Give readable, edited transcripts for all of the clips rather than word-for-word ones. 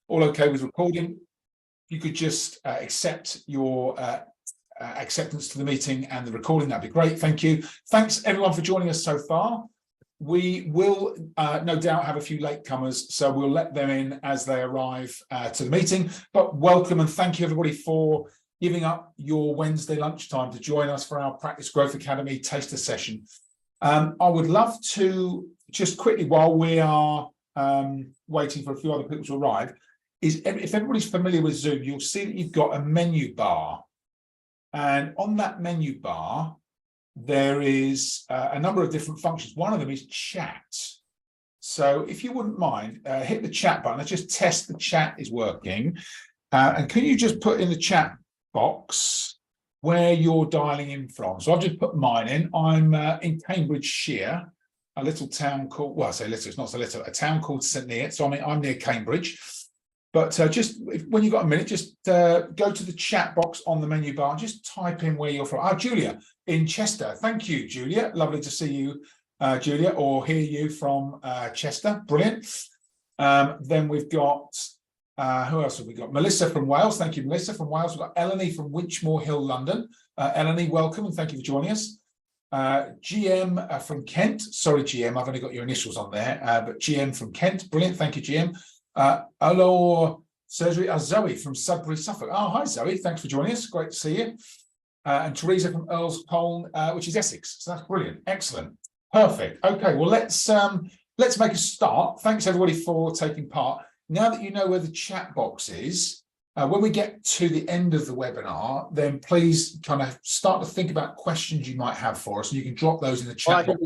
All okay with recording? You could just accept your acceptance to the meeting and the recording. That'd be great. Thank you. Thanks everyone for joining us so far. We will no doubt have a few latecomers, so we'll let them in as they arrive to the meeting. But welcome and thank you everybody for giving up your Wednesday lunchtime to join us for our Practice Growth Academy taster session. I would love to just quickly, while we are waiting for a few other people to arrive, if everybody's familiar with Zoom, you'll see that you've got a menu bar. And on that menu bar, there is a number of different functions. One of them is chat. So if you wouldn't mind, hit the chat button. Let's just test the chat is working. And can you just put in the chat box where you're dialing in from? So I've just put mine in. I'm in Cambridgeshire, a little town called, well, I say little, it's not so little, a town called St Neots. So I'm near Cambridge. But just when you've got a minute, just go to the chat box on the menu bar and just type in where you're from. Oh, Julia in Chester. Thank you, Julia. Lovely to see you, Julia, or hear you from Chester. Brilliant. Then we've got, who else have we got? Melissa from Wales. Thank you, Melissa from Wales. We've got Eleni from Winchmore Hill, London. Eleni, welcome and thank you for joining us. GM from Kent. Sorry, GM, I've only got your initials on there, but GM from Kent. Brilliant. Thank you, GM. Hello, surgery. Zoe from Sudbury, Suffolk. Oh, hi, Zoe. Thanks for joining us. Great to see you. And Teresa from Earl's Colne, which is Essex. So that's brilliant. Excellent. Perfect. Okay. Well, let's make a start. Thanks everybody for taking part. Now that you know where the chat box is, when we get to the end of the webinar, then please kind of start to think about questions you might have for us, and you can drop those in the chat box.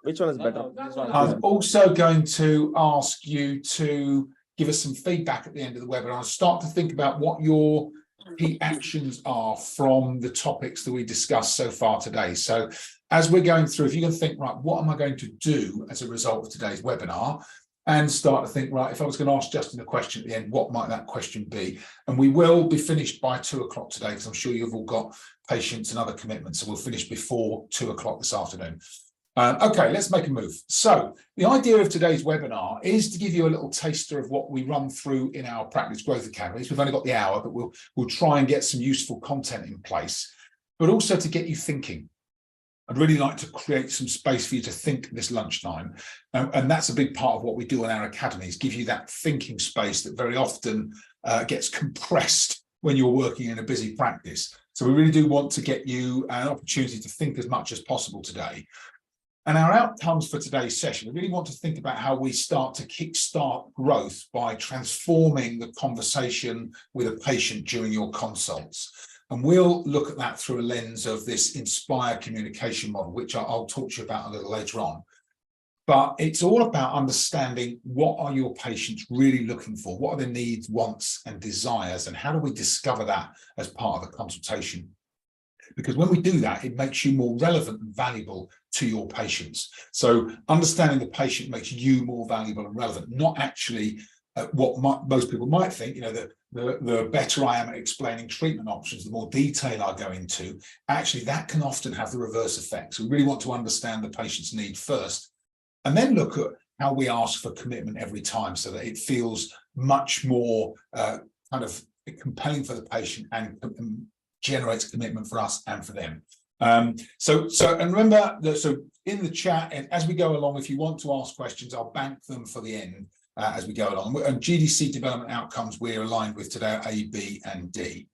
Which one is better? I'm also going to ask you to give us some feedback at the end of the webinar and start to think about what your key actions are from the topics that we discussed so far today. So as we're going through, if you can think, right, what am I going to do as a result of today's webinar? And start to think, right, if I was going to ask Justin a question at the end, what might that question be? And we will be finished by 2 o'clock today, because I'm sure you've all got patients and other commitments. So we'll finish before 2 o'clock this afternoon. Okay, let's make a move. So the idea of today's webinar is to give you a little taster of what we run through in our Practice Growth Academies. We've only got the hour, but we'll try and get some useful content in place, but also to get you thinking. I'd really like to create some space for you to think this lunchtime. And that's a big part of what we do in our academies, give you that thinking space that very often gets compressed when you're working in a busy practice. So we really do want to get you an opportunity to think as much as possible today. And our outcomes for today's session, we really want to think about how we start to kickstart growth by transforming the conversation with a patient during your consults. And we'll look at that through a lens of this Inspire communication model, which I'll talk to you about a little later on. But it's all about understanding what are your patients really looking for? What are their needs, wants, and desires? And how do we discover that as part of the consultation? Because when we do that, it makes you more relevant and valuable to your patients. So understanding the patient makes you more valuable and relevant, not actually what most people might think, you know, that the better I am at explaining treatment options, the more detail I go into, actually that can often have the reverse effect. So we really want to understand the patient's need first, and then look at how we ask for commitment every time so that it feels much more kind of compelling for the patient and generates commitment for us and for them. So remember that, so in the chat, and as we go along, if you want to ask questions, I'll bank them for the end. As we go along. And GDC development outcomes we're aligned with today are A, B, and D.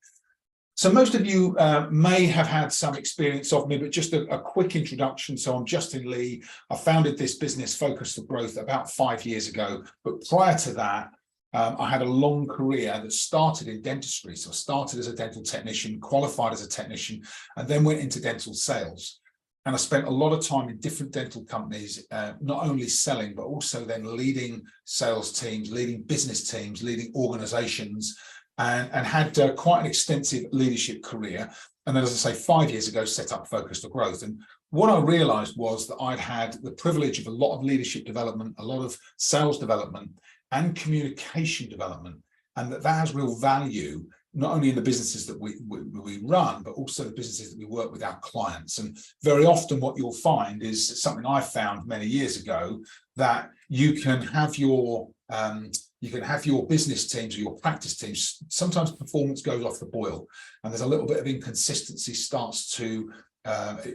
So most of you may have had some experience of me, but just a quick introduction. So I'm Justin Lee. I founded this business, Focus for Growth, about 5 years ago. But prior to that, I had a long career that started in dentistry. So I started as a dental technician, qualified as a technician, and then went into dental sales. And I spent a lot of time in different dental companies, not only selling, but also then leading sales teams, leading business teams, leading organizations, and had quite an extensive leadership career. And then, as I say, 5 years ago, set up Focus for Growth. And what I realized was that I'd had the privilege of a lot of leadership development, a lot of sales development, and communication development, and that has real value, not only in the businesses that we run, but also the businesses that we work with our clients. And very often what you'll find is something I found many years ago, that you can have your You can have your business teams or your practice teams. Sometimes performance goes off the boil, and there's a little bit of inconsistency starts to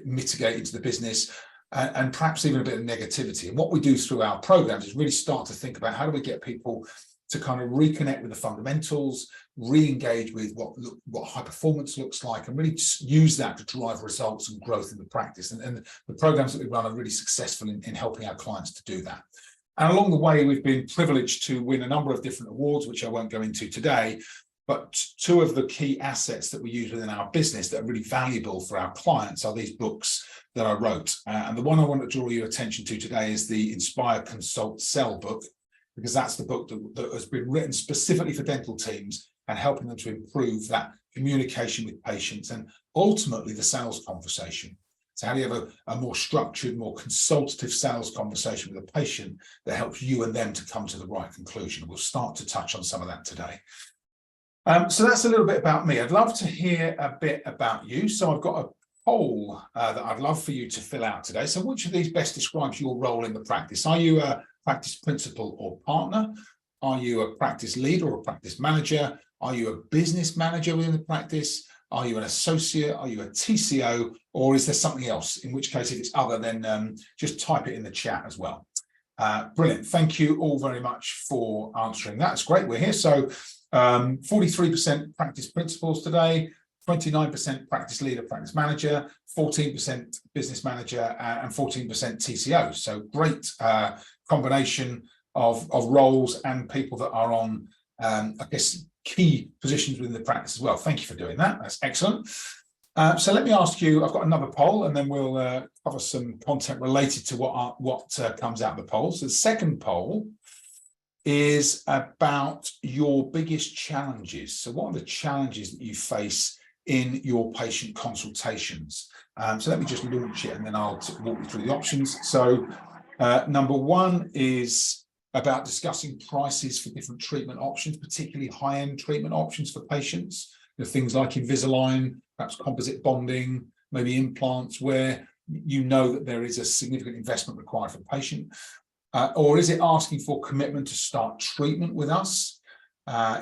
mitigate into the business, and perhaps even a bit of negativity. And what we do through our programs is really start to think about how do we get people to kind of reconnect with the fundamentals, re-engage with what high performance looks like, and really use that to drive results and growth in the practice. And the programs that we run are really successful in helping our clients to do that. And along the way, we've been privileged to win a number of different awards, which I won't go into today. But two of the key assets that we use within our business that are really valuable for our clients are these books that I wrote. And the one I want to draw your attention to today is the Inspire, Consult, Sell book, because that's the book that has been written specifically for dental teams and helping them to improve that communication with patients and ultimately the sales conversation. So how do you have a more structured, more consultative sales conversation with a patient that helps you and them to come to the right conclusion? We'll start to touch on some of that today. So that's a little bit about me. I'd love to hear a bit about you. So I've got a poll that I'd love for you to fill out today. So which of these best describes your role in the practice? Are you a practice principal or partner? Are you a practice lead or a practice manager? Are you a business manager within the practice? Are you an associate? Are you a TCO? Or is there something else? In which case, if it's other, then just type it in the chat as well. Brilliant. Thank you all very much for answering that. It's great. We're here. So 43% practice principals today, 29% practice leader, practice manager, 14% business manager, and 14% TCO. So great combination of roles and people that are on, I guess, key positions within the practice as well. Thank you for doing that. That's excellent. So let me ask you, I've got another poll, and then we'll cover some content related to what comes out of the poll. So the second poll is about your biggest challenges. So what are the challenges that you face in your patient consultations? So let me just launch it and then I'll walk you through the options. So number one is about discussing prices for different treatment options, particularly high-end treatment options for patients. Things like Invisalign, perhaps composite bonding, maybe implants, where you know that there is a significant investment required for the patient. Or is it asking for commitment to start treatment with us?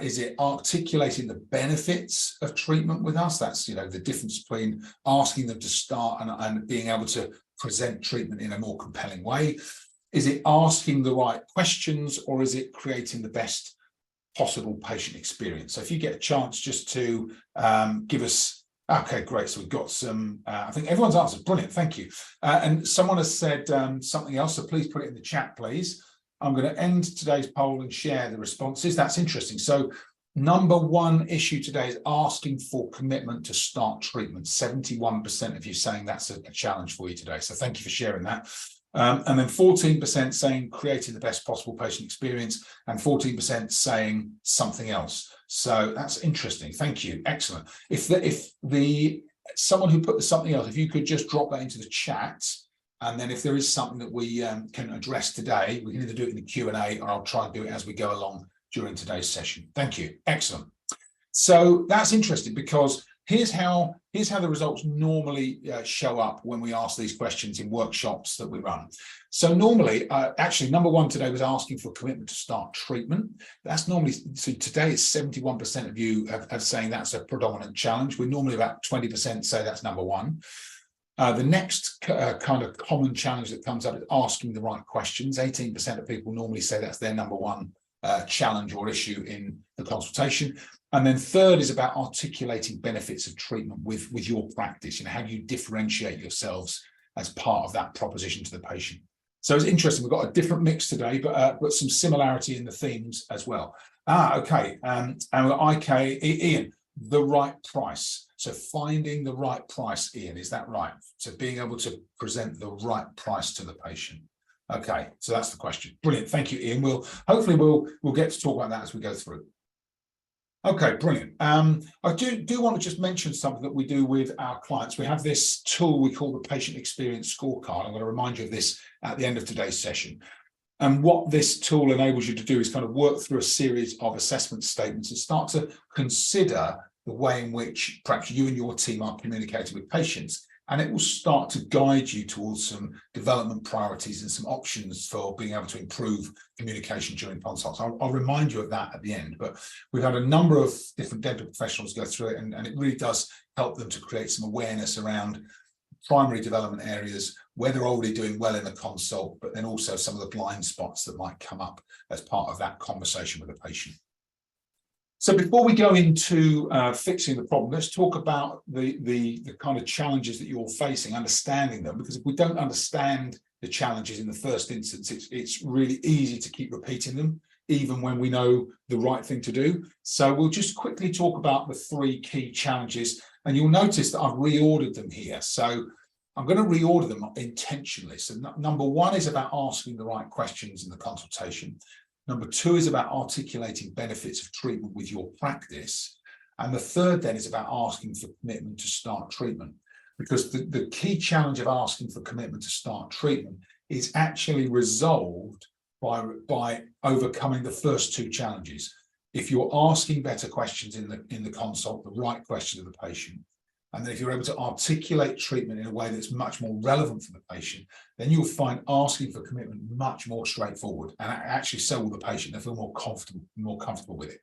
Is it articulating the benefits of treatment with us? That's, the difference between asking them to start and being able to present treatment in a more compelling way. Is it asking the right questions, or is it creating the best possible patient experience? So if you get a chance just to give us, okay, great. So we've got some, I think everyone's answered. Brilliant. Thank you. And someone has said something else, so please put it in the chat, please. I'm going to end today's poll and share the responses. That's interesting. So number one issue today is asking for commitment to start treatment. 71% of you saying that's a challenge for you today. So thank you for sharing that. And then 14% saying creating the best possible patient experience, and 14% saying something else. So that's interesting. Thank you. Excellent. If someone who put the something else, if you could just drop that into the chat, and then if there is something that we can address today, we can either do it in the Q&A, or I'll try and do it as we go along during today's session. Thank you. Excellent. So that's interesting, because here's how the results normally show up when we ask these questions in workshops that we run. So normally, actually, number one today was asking for commitment to start treatment. That's normally, so today it's 71% of you have saying that's a predominant challenge. We're normally about 20% say that's number one. The next kind of common challenge that comes up is asking the right questions. 18% of people normally say that's their number one challenge or issue in the consultation. And then third is about articulating benefits of treatment with your practice, how do you differentiate yourselves as part of that proposition to the patient. So it's interesting, we've got a different mix today, but some similarity in the themes as well. Okay, and IK, Ian, the right price. So finding the right price, Ian, is that right? So being able to present the right price to the patient. Okay, so that's the question. Brilliant, thank you, Ian. Hopefully we'll get to talk about that as we go through. Okay, brilliant. I do want to just mention something that we do with our clients. We have this tool we call the Patient Experience Scorecard. I'm going to remind you of this at the end of today's session. And what this tool enables you to do is kind of work through a series of assessment statements and start to consider the way in which perhaps you and your team are communicating with patients and it will start to guide you towards some development priorities and some options for being able to improve communication during consults. I'll remind you of that at the end, but we've had a number of different dental professionals go through it, and it really does help them to create some awareness around primary development areas, where they're already doing well in the consult, but then also some of the blind spots that might come up as part of that conversation with the patient. So before we go into fixing the problem, let's talk about the kind of challenges that you're facing, understanding them, because if we don't understand the challenges in the first instance, it's really easy to keep repeating them, even when we know the right thing to do. So we'll just quickly talk about the 3 key challenges, and you'll notice that I've reordered them here. So I'm going to reorder them intentionally. So number 1 is about asking the right questions in the consultation. Number 2 is about articulating benefits of treatment with your practice. And the 3rd then is about asking for commitment to start treatment. Because the key challenge of asking for commitment to start treatment is actually resolved by overcoming the first 2 challenges. If you're asking better questions in the consult, the right question of the patient, and then if you're able to articulate treatment in a way that's much more relevant for the patient, then you'll find asking for commitment much more straightforward, and actually so will the patient. They feel more comfortable with it.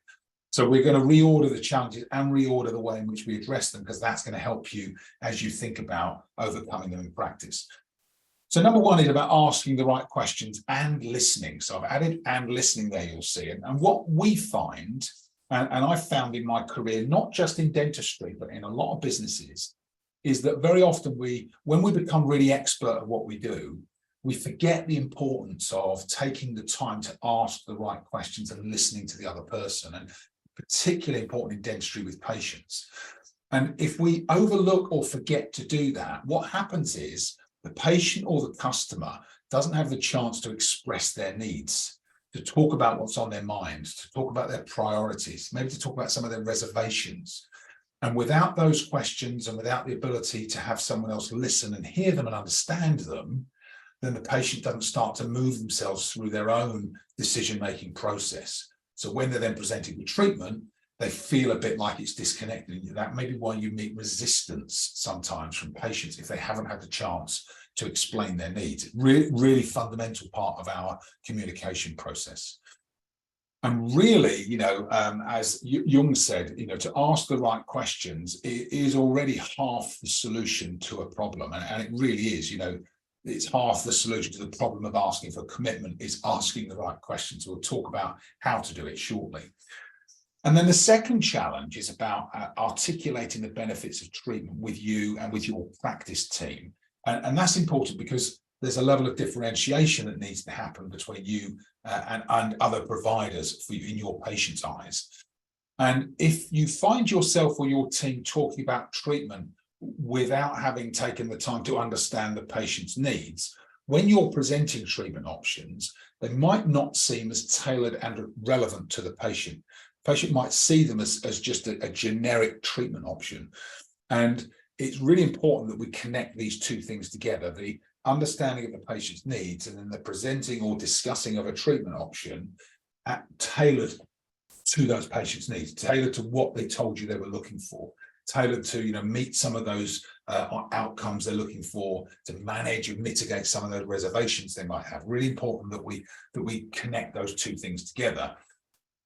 So we're going to reorder the challenges and reorder the way in which we address them, because that's going to help you as you think about overcoming them in practice. So number 1 is about asking the right questions and listening. So I've added and listening there, you'll see. And what we find, and I've found in my career, not just in dentistry, but in a lot of businesses, is that very often when we become really expert at what we do, we forget the importance of taking the time to ask the right questions and listening to the other person, and particularly important in dentistry with patients. And if we overlook or forget to do that, what happens is the patient or the customer doesn't have the chance to express their needs, to talk about what's on their minds, to talk about their priorities, maybe to talk about some of their reservations. And without those questions and without the ability to have someone else listen and hear them and understand them, then the patient doesn't start to move themselves through their own decision-making process. So when they're then presented with treatment, they feel a bit like it's disconnected. That may be why you meet resistance sometimes from patients if they haven't had the chance to explain their needs. Really fundamental part of our communication process. And really, as Jung said, to ask the right questions is already half the solution to a problem. And it really is, it's half the solution to the problem of asking for commitment is asking the right questions. We'll talk about how to do it shortly. And then the second challenge is about articulating the benefits of treatment with you and with your practice team. And that's important because there's a level of differentiation that needs to happen between you and other providers for you in your patient's eyes. And if you find yourself or your team talking about treatment without having taken the time to understand the patient's needs, when you're presenting treatment options, they might not seem as tailored and relevant to the patient. The patient might see them as just a generic treatment option. And it's really important that we connect these 2 things together, the understanding of the patient's needs and then the presenting or discussing of a treatment option tailored to those patients' needs, tailored to what they told you they were looking for, tailored to meet some of those outcomes they're looking for, to manage and mitigate some of those reservations they might have. Really important that we connect those 2 things together.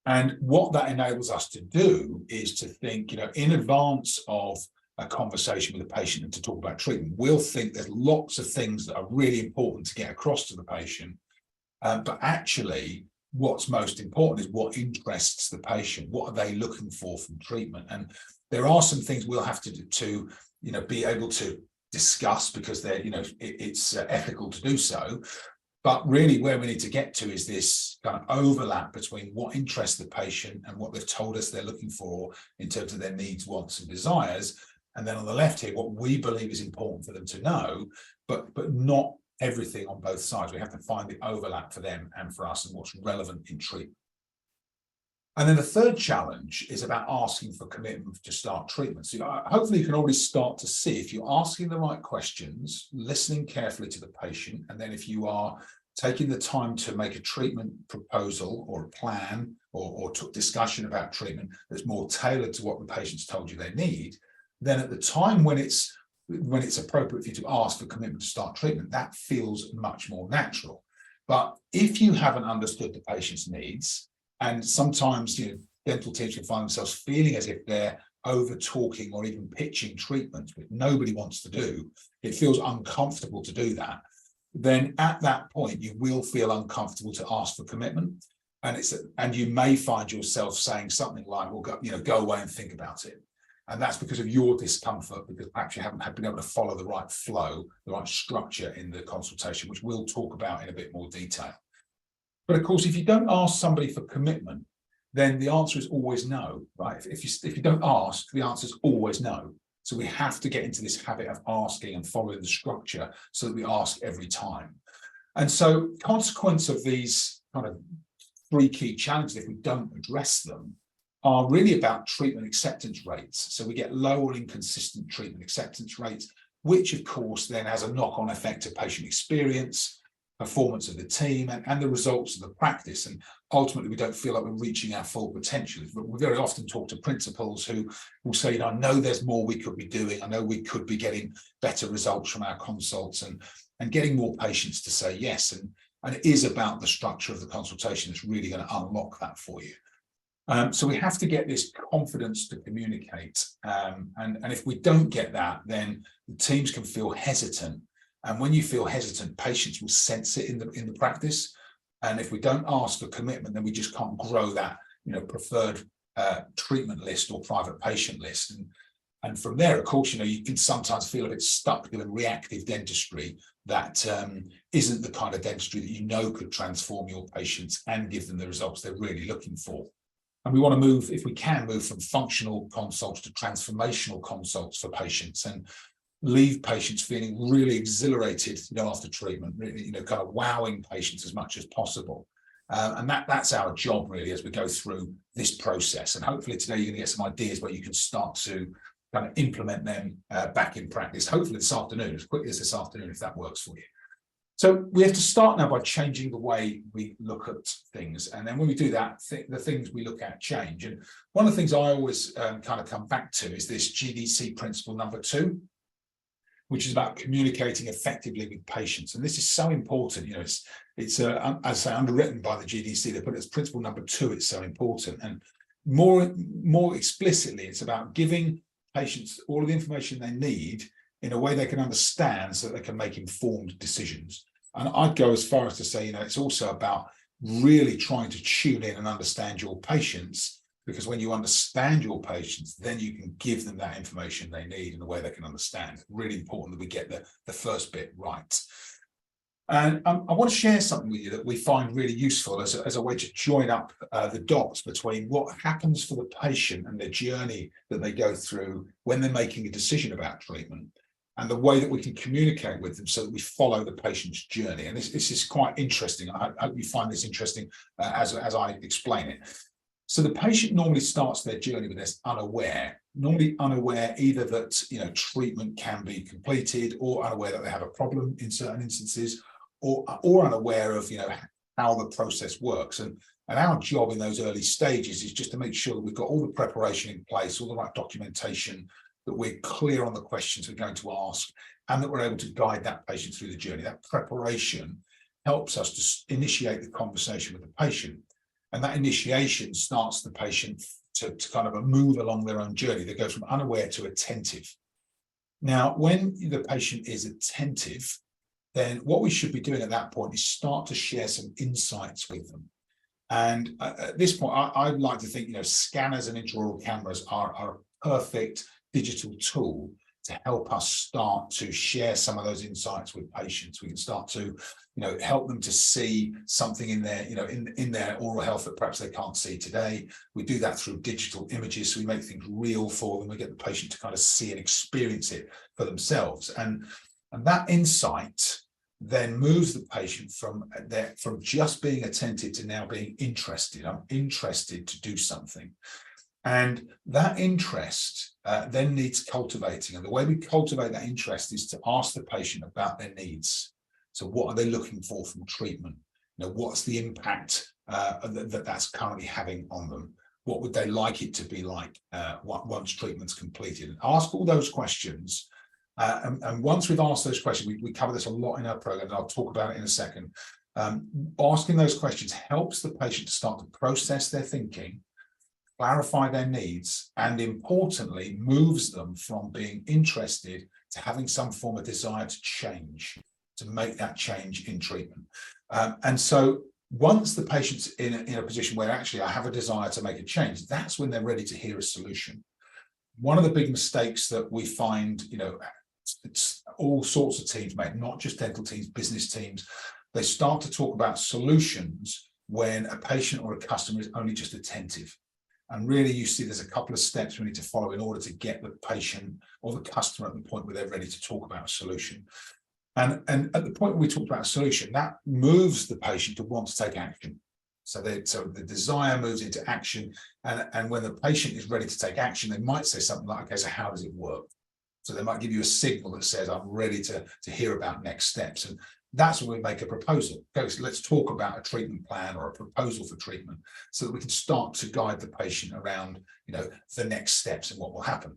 And what that enables us to do is to think, in advance of a conversation with the patient and to talk about treatment, we'll think there's lots of things that are really important to get across to the patient. But actually, what's most important is what interests the patient. What are they looking for from treatment? And there are some things we'll have to be able to discuss because they're, it's ethical to do so. But really where we need to get to is this kind of overlap between what interests the patient and what they've told us they're looking for in terms of their needs, wants, and desires. And then on the left here, what we believe is important for them to know, but not everything on both sides. We have to find the overlap for them and for us and what's relevant in treatment. And then the third challenge is about asking for commitment to start treatment. So hopefully you can already start to see if you're asking the right questions, listening carefully to the patient, and then if you are taking the time to make a treatment proposal or a plan or discussion about treatment that's more tailored to what the patient's told you they need, then at the time when it's when it's appropriate for you to ask for commitment to start treatment, that feels much more natural. But if you haven't understood the patient's needs, and sometimes dental teams can find themselves feeling as if they're over talking or even pitching treatments, which nobody wants to do, it feels uncomfortable to do that, then at that point you will feel uncomfortable to ask for commitment. And you may find yourself saying something like, well, go away and think about it. And that's because of your discomfort, because perhaps you haven't been able to follow the right flow, the right structure in the consultation, which we'll talk about in a bit more detail. But of course, if you don't ask somebody for commitment, then the answer is always no, right? If you don't ask, the answer is always no. So we have to get into this habit of asking and following the structure so that we ask every time. And so consequence of these kind of three key challenges, if we don't address them, are really about treatment acceptance rates. So we get low or inconsistent treatment acceptance rates, which of course then has a knock-on effect to patient experience, performance of the team, and the results of the practice. And ultimately, we don't feel like we're reaching our full potential. But we very often talk to principals who will say, I know there's more we could be doing. I know we could be getting better results from our consults and getting more patients to say yes. And it is about the structure of the consultation that's really going to unlock that for you. So we have to get this confidence to communicate. And if we don't get that, then the teams can feel hesitant. And when you feel hesitant, patients will sense it in the practice. And if we don't ask for commitment, then we just can't grow that preferred treatment list or private patient list. And from there, of course, you can sometimes feel a bit stuck doing reactive dentistry that isn't the kind of dentistry that could transform your patients and give them the results they're really looking for. And we want to move, if we can, move from functional consults to transformational consults for patients and leave patients feeling really exhilarated after treatment, really, kind of wowing patients as much as possible. And that's our job, really, as we go through this process. And hopefully today you're going to get some ideas where you can start to kind of implement them back in practice, hopefully this afternoon, as quickly as this afternoon, if that works for you. So we have to start now by changing the way we look at things. And then when we do that, the things we look at change. And one of the things I always kind of come back to is this GDC principle number 2, which is about communicating effectively with patients. And this is so important. It's as I say, underwritten by the GDC. They put it as principle number 2. It's so important. And more explicitly, it's about giving patients all of the information they need in a way they can understand so that they can make informed decisions. And I'd go as far as to say, it's also about really trying to tune in and understand your patients, because when you understand your patients, then you can give them that information they need in a way they can understand. It's really important that we get the first bit right. And I want to share something with you that we find really useful as a way to join up the dots between what happens for the patient and their journey that they go through when they're making a decision about treatment, and the way that we can communicate with them so that we follow the patient's journey. And this is quite interesting. I hope you find this interesting as I explain it. So the patient normally starts their journey with this unaware either that treatment can be completed, or unaware that they have a problem in certain instances, or unaware of how the process works. And our job in those early stages is just to make sure that we've got all the preparation in place, all the right documentation, that we're clear on the questions we're going to ask, and that we're able to guide that patient through the journey. That preparation helps us to initiate the conversation with the patient. And that initiation starts the patient to kind of move along their own journey. They go from unaware to attentive. Now, when the patient is attentive, then what we should be doing at that point is start to share some insights with them. And at this point, I'd like to think, scanners and intraoral cameras are a perfect digital tool to help us start to share some of those insights with patients. We can start to, help them to see something in their, in their oral health that perhaps they can't see today. We do that through digital images, so we make things real for them. We get the patient to kind of see and experience it for themselves. And that insight then moves the patient from just being attentive to now being interested. I'm interested to do something. And that interest then needs cultivating. And the way we cultivate that interest is to ask the patient about their needs. So what are they looking for from treatment? What's the impact that's currently having on them? What would they like it to be like once treatment's completed? And ask all those questions And once we've asked those questions, we cover this a lot in our program, and I'll talk about it in a second. Asking those questions helps the patient to start to process their thinking, clarify their needs, and importantly, moves them from being interested to having some form of desire to change, to make that change in treatment. And so once the patient's in a position where actually I have a desire to make a change, that's when they're ready to hear a solution. One of the big mistakes that we find, it's all sorts of teams make, not just dental teams, business teams, they start to talk about solutions when a patient or a customer is only just attentive. And really, you see there's a couple of steps we need to follow in order to get the patient or the customer at the point where they're ready to talk about a solution. And at the point where we talk about a solution, that moves the patient to want to take action. So the desire moves into action. And when the patient is ready to take action, they might say something like, okay, so how does it work? So they might give you a signal that says, I'm ready to hear about next steps. And that's when we make a proposal. Okay, so let's talk about a treatment plan or a proposal for treatment so that we can start to guide the patient around, the next steps and what will happen.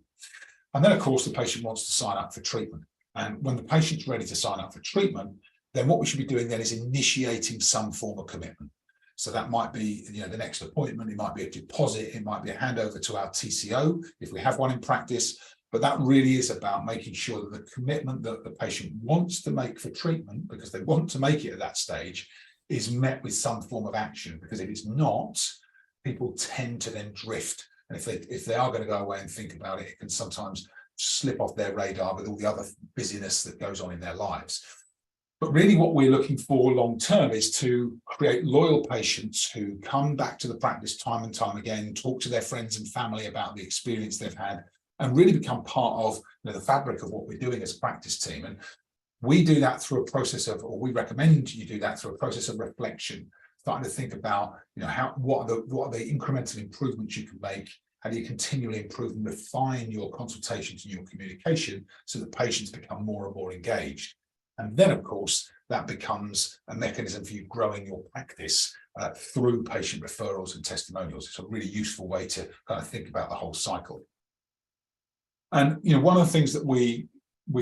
And then, of course, the patient wants to sign up for treatment. And when the patient's ready to sign up for treatment, then what we should be doing then is initiating some form of commitment. So that might be, the next appointment, it might be a deposit, it might be a handover to our TCO if we have one in practice. But that really is about making sure that the commitment that the patient wants to make for treatment, because they want to make it at that stage, is met with some form of action. Because if it's not, people tend to then drift. And if they are going to go away and think about it, it can sometimes slip off their radar with all the other busyness that goes on in their lives. But really what we're looking for long term is to create loyal patients who come back to the practice time and time again, talk to their friends and family about the experience they've had, and really become part of the fabric of what we're doing as a practice team. And we do that through a process of, or we recommend you do that through a process of reflection, starting to think about, what are the incremental improvements you can make. How do you continually improve and refine your consultations and your communication so that patients become more and more engaged? And then, of course, that becomes a mechanism for you growing your practice through patient referrals and testimonials. It's a really useful way to kind of think about the whole cycle. And one of the things that we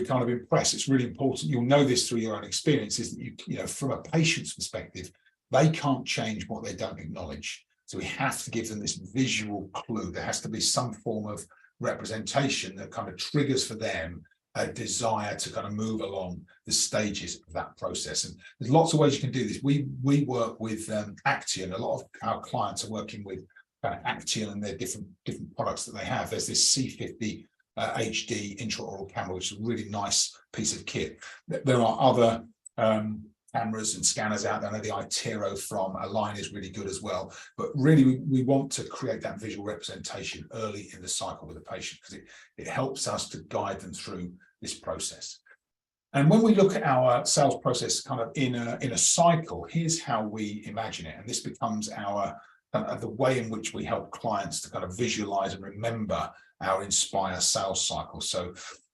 kind of impress, it's really important, you'll know this through your own experience, is that from a patient's perspective, they can't change what they don't acknowledge. So we have to give them this visual clue. There has to be some form of representation that kind of triggers for them a desire to kind of move along the stages of that process. And there's lots of ways you can do this. We work with Action. A lot of our clients are working with Action and their different products that they have. There's this C50 HD intraoral camera, which is a really nice piece of kit. There are other cameras and scanners out there. I know the iTero from Align is really good as well. But really, we want to create that visual representation early in the cycle with the patient, because it helps us to guide them through this process. And when we look at our sales process kind of in a cycle, here's how we imagine it. And this becomes the way in which we help clients to kind of visualize and remember our Inspire sales cycle. So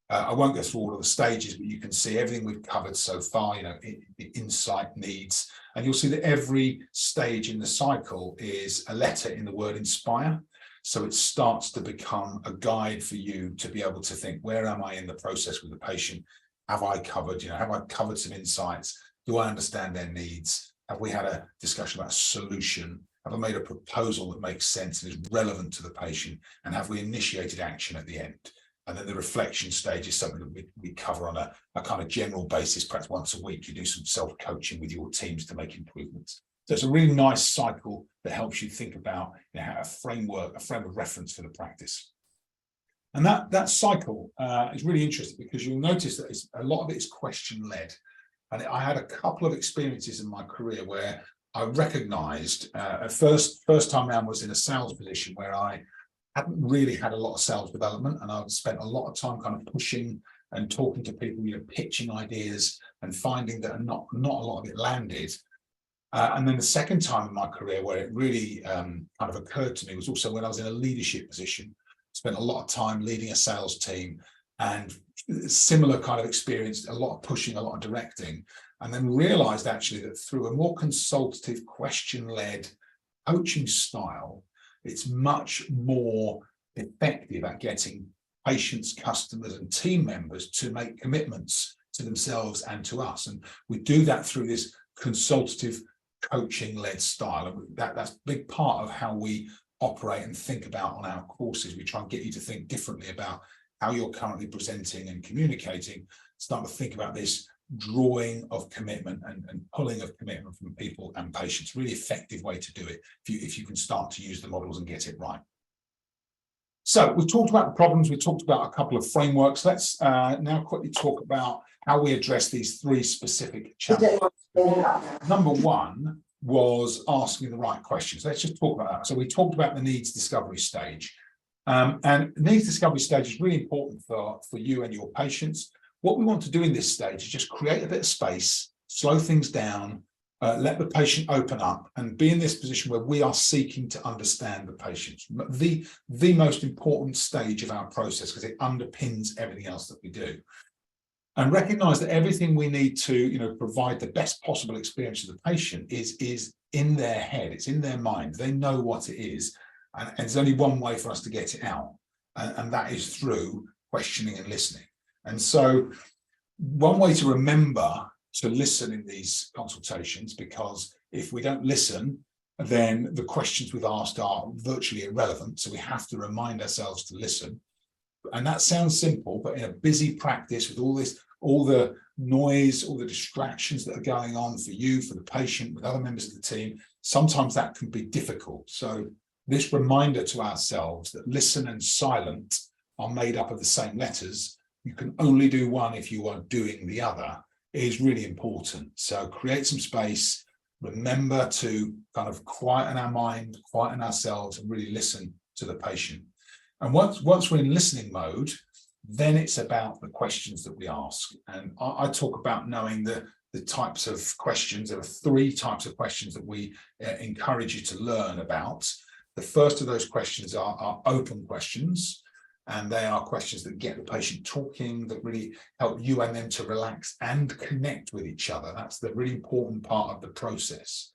I won't go through all of the stages, but you can see everything we've covered so far, the insight, needs, and you'll see that every stage in the cycle is a letter in the word Inspire. So it starts to become a guide for you to be able to think, where am I in the process with the patient? Have I covered, have I covered some insights? Do I understand their needs? Have we had a discussion about a solution? Have I made a proposal that makes sense and is relevant to the patient? And have we initiated action at the end? And then the reflection stage is something that we cover on a kind of general basis, perhaps once a week. You do some self-coaching with your teams to make improvements. So it's a really nice cycle that helps you think about a frame of reference for the practice. And that cycle is really interesting, because you'll notice that a lot of it is question-led. And I had a couple of experiences in my career where I recognized first time around was in a sales position where I hadn't really had a lot of sales development, and I've spent a lot of time kind of pushing and talking to people, pitching ideas and finding that not a lot of it landed. And then the second time in my career where it really kind of occurred to me was also when I was in a leadership position. Spent a lot of time leading a sales team, and similar kind of experience, a lot of pushing, a lot of directing, and then realized actually that through a more consultative, question-led coaching style, it's much more effective at getting patients, customers, and team members to make commitments to themselves and to us. And we do that through this consultative coaching-led style. And that's a big part of how we operate and think about on our courses. We try and get you to think differently about how you're currently presenting and communicating, start to think about this drawing of commitment and pulling of commitment from people and patients. Really effective way to do it if you can start to use the models and get it right. So we've talked about the problems, we've talked about a couple of frameworks. Let's now quickly talk about how we address these three specific challenges. Number one was asking the right questions. Let's just talk about that. So we talked about the needs discovery stage. And needs discovery stage is really important for you and your patients. What we want to do in this stage is just create a bit of space, slow things down, let the patient open up and be in this position where we are seeking to understand the patient. The most important stage of our process, because it underpins everything else that we do. And recognize that everything we need to provide the best possible experience to the patient is in their head, it's in their mind. They know what it is. And there's only one way for us to get it out, and that is through questioning and listening. And so one way to remember to listen in these consultations, because if we don't listen, then the questions we've asked are virtually irrelevant. So we have to remind ourselves to listen. And that sounds simple, but in a busy practice with all the noise, all the distractions that are going on for you, for the patient, with other members of the team, sometimes that can be difficult. So this reminder to ourselves that listen and silent are made up of the same letters. You can only do one if you are doing the other is really important. So create some space, remember to kind of quieten our mind, quieten ourselves, and really listen to the patient. And once we're in listening mode, then it's about the questions that we ask. And I talk about knowing the types of questions. There are three types of questions that we encourage you to learn about. The first of those questions are open questions, and they are questions that get the patient talking, that really help you and them to relax and connect with each other. That's the really important part of the process.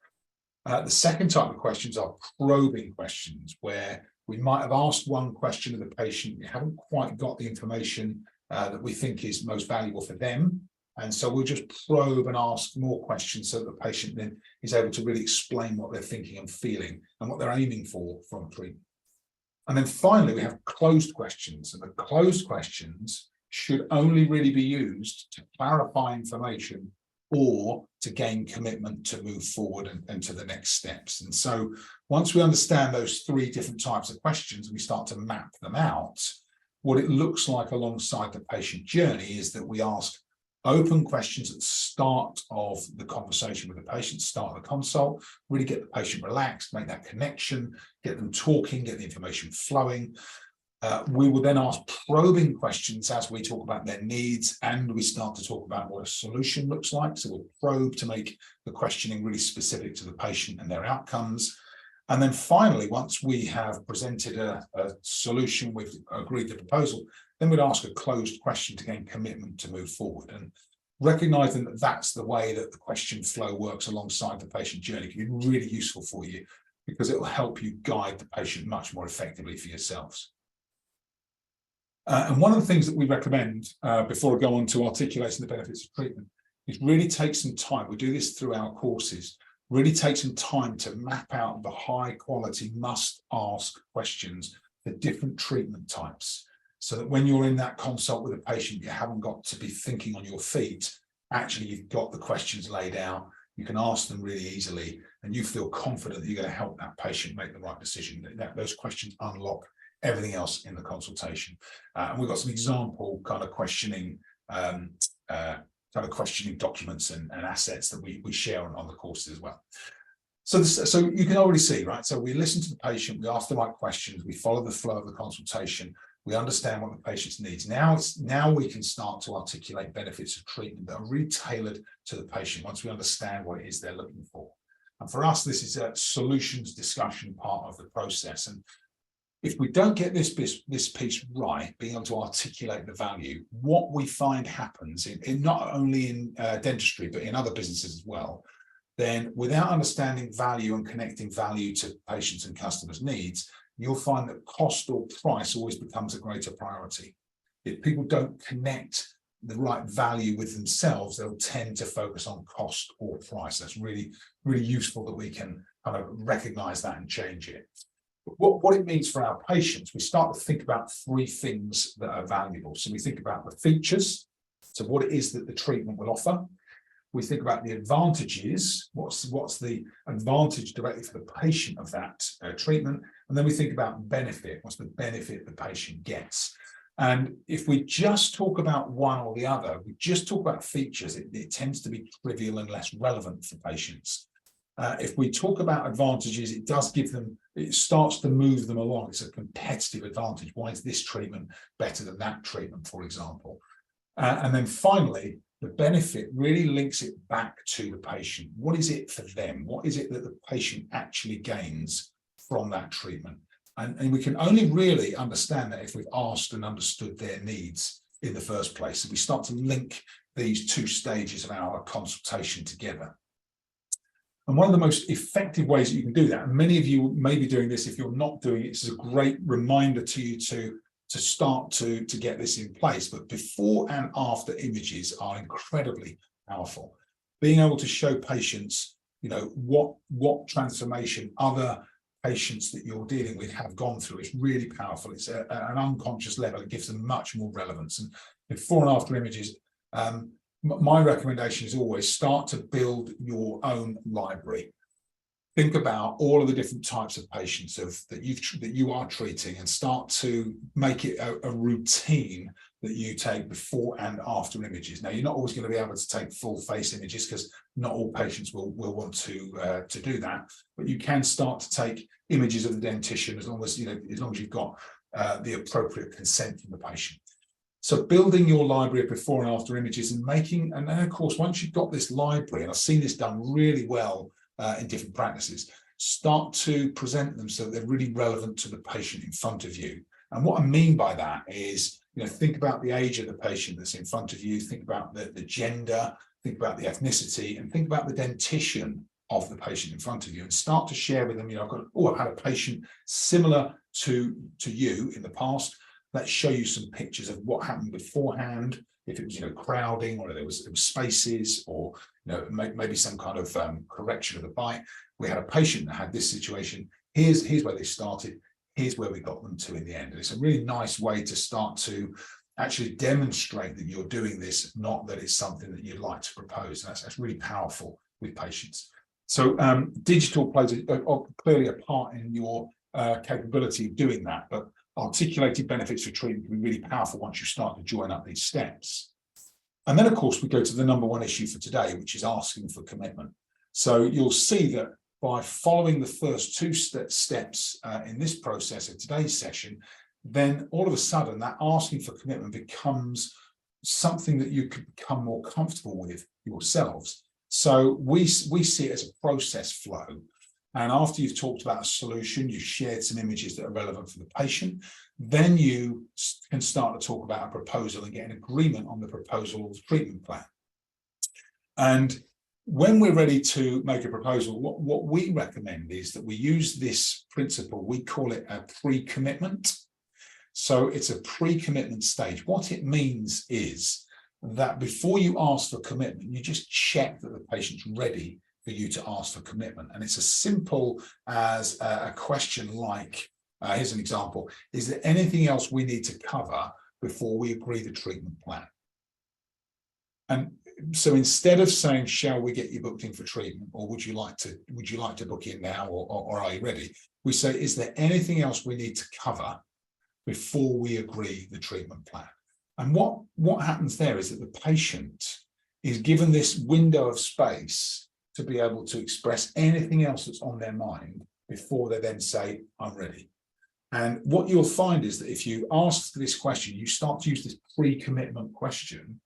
The second type of questions are probing questions, where we might have asked one question of the patient, we haven't quite got the information that we think is most valuable for them. And so we'll just probe and ask more questions so that the patient then is able to really explain what they're thinking and feeling and what they're aiming for from treatment. And then finally, we have closed questions. And the closed questions should only really be used to clarify information or to gain commitment to move forward and to the next steps. And so once we understand those three different types of questions, we start to map them out. What it looks like alongside the patient journey is that we ask open questions at the start of the conversation with the patient, start of the consult, really get the patient relaxed, make that connection, get them talking, get the information flowing. We will then ask probing questions as we talk about their needs, and we start to talk about what a solution looks like. So we'll probe to make the questioning really specific to the patient and their outcomes. And then finally, once we have presented a solution, we've agreed the proposal, then we'd ask a closed question to gain commitment to move forward. And recognizing that that's the way that the question flow works alongside the patient journey can be really useful for you, because it will help you guide the patient much more effectively for yourselves. And one of the things that we recommend before I go on to articulating the benefits of treatment is really take some time. We do this through our courses. Really take some time to map out the high quality must ask questions for different treatment types, so that when you're in that consult with a patient, you haven't got to be thinking on your feet. Actually, you've got the questions laid out. You can ask them really easily, and you feel confident that you're going to help that patient make the right decision. Those questions unlock everything else in the consultation. And we've got some example kind of questioning documents and assets that we share on the courses as well. So you can already see, right? So we listen to the patient, we ask the right questions, we follow the flow of the consultation, we understand what the patient's needs. Now we can start to articulate benefits of treatment that are really tailored to the patient once we understand what it is they're looking for. And for us, this is a solutions discussion part of the process. And if we don't get this piece right, being able to articulate the value, what we find happens in not only in dentistry, but in other businesses as well, then without understanding value and connecting value to patients and customers' needs, you'll find that cost or price always becomes a greater priority. if people don't connect the right value with themselves, they'll tend to focus on cost or price. That's really, really useful that we can kind of recognize that and change it. What it means for our patients, we start to think about three things that are valuable. So we think about the features, so what it is that the treatment will offer. We think about the advantages, what's the advantage directly for the patient of that treatment, and then we think about benefit, what's the benefit the patient gets. And if we just talk about one or the other, we just talk about features, it tends to be trivial and less relevant for patients. If we talk about advantages, it does give them, it starts to move them along. It's a competitive advantage. Why is this treatment better than that treatment, for example? And then finally, the benefit really links it back to the patient. What is it for them? What is it that the patient actually gains from that treatment? And we can only really understand that if we've asked and understood their needs in the first place. So we start to link these two stages of our consultation together. And one of the most effective ways that you can do that, and many of you may be doing this if you're not doing it, this is a great reminder to you to start to get this in place. But before and after images are incredibly powerful. Being able to show patients, you know, what transformation other patients that you're dealing with have gone through is really powerful. It's at an unconscious level. It gives them much more relevance. And before and after images, my recommendation is always start to build your own library. Think about all of the different types of patients that you are treating, and start to make it a routine that you take before and after images. Now, you're not always going to be able to take full face images because not all patients will want to do that, but you can start to take images of the dentition as long as you've got the appropriate consent from the patient. So building your library of before and after images and then of course, once you've got this library, and I've seen this done really well in different practices, start to present them so they're really relevant to the patient in front of you. And what I mean by that is, think about the age of the patient that's in front of you, think about the gender, think about the ethnicity, and think about the dentition of the patient in front of you, and start to share with them, I've had a patient similar to you in the past. Let's show you some pictures of what happened beforehand, if it was, crowding, or there was spaces, or, maybe some kind of correction of the bite. We had a patient that had this situation. Here's where they started. Here's where we got them to in the end. And it's a really nice way to start to actually demonstrate that you're doing this, not that it's something that you'd like to propose. And that's really powerful with patients. So digital plays clearly a part in your capability of doing that, but articulated benefits for treatment can be really powerful once you start to join up these steps. And then, of course, we go to the number one issue for today, which is asking for commitment. So you'll see that by following the first two steps in this process of today's session, then all of a sudden that asking for commitment becomes something that you can become more comfortable with yourselves. So we see it as a process flow. And after you've talked about a solution, you've shared some images that are relevant for the patient, then you can start to talk about a proposal and get an agreement on the proposal of the treatment plan. And when we're ready to make a proposal, what we recommend is that we use this principle. We call it a pre-commitment. So it's a pre-commitment stage. What it means is that before you ask for commitment, you just check that the patient's ready for you to ask for commitment. And it's as simple as a question like, here's an example, is there anything else we need to cover before we agree the treatment plan? And so instead of saying, shall we get you booked in for treatment, or would you like to book in now, or are you ready? We say, is there anything else we need to cover before we agree the treatment plan? And what happens there is that the patient is given this window of space to be able to express anything else that's on their mind before they then say, I'm ready. And what you'll find is that if you ask this question, you start to use this pre-commitment question,